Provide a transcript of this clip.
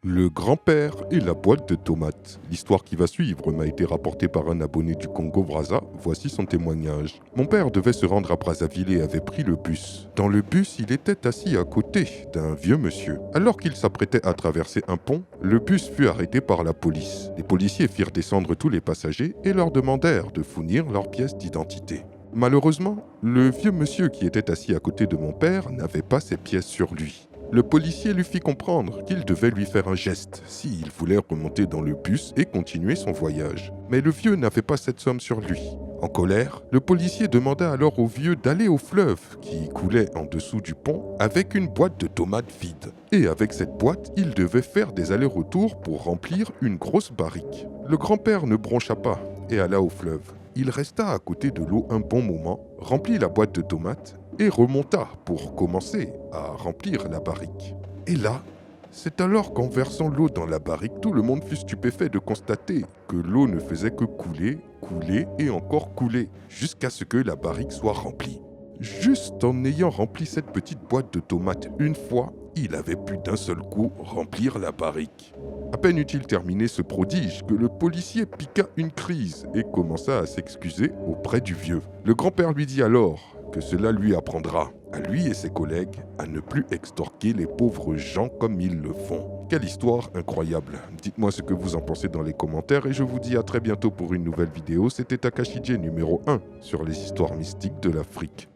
Le grand-père et la boîte de tomates. L'histoire qui va suivre m'a été rapportée par un abonné du Congo-Brazza. Voici son témoignage. Mon père devait se rendre à Brazzaville et avait pris le bus. Dans le bus, il était assis à côté d'un vieux monsieur. Alors qu'il s'apprêtait à traverser un pont, le bus fut arrêté par la police. Les policiers firent descendre tous les passagers et leur demandèrent de fournir leurs pièces d'identité. Malheureusement, le vieux monsieur qui était assis à côté de mon père n'avait pas ses pièces sur lui. Le policier lui fit comprendre qu'il devait lui faire un geste s'il voulait remonter dans le bus et continuer son voyage. Mais le vieux n'avait pas cette somme sur lui. En colère, le policier demanda alors au vieux d'aller au fleuve qui coulait en dessous du pont avec une boîte de tomates vide. Et avec cette boîte, il devait faire des allers-retours pour remplir une grosse barrique. Le grand-père ne broncha pas et alla au fleuve. Il resta à côté de l'eau un bon moment, remplit la boîte de tomates et remonta pour commencer à remplir la barrique. Et là, c'est alors qu'en versant l'eau dans la barrique, tout le monde fut stupéfait de constater que l'eau ne faisait que couler, couler et encore couler, jusqu'à ce que la barrique soit remplie. Juste en ayant rempli cette petite boîte de tomates une fois, il avait pu d'un seul coup remplir la barrique. À peine eut-il terminé ce prodige que le policier piqua une crise et commença à s'excuser auprès du vieux. Le grand-père lui dit alors que cela lui apprendra, à lui et ses collègues, à ne plus extorquer les pauvres gens comme ils le font. Quelle histoire incroyable! Dites-moi ce que vous en pensez dans les commentaires et je vous dis à très bientôt pour une nouvelle vidéo. C'était Takashi J numéro 1 sur les histoires mystiques de l'Afrique.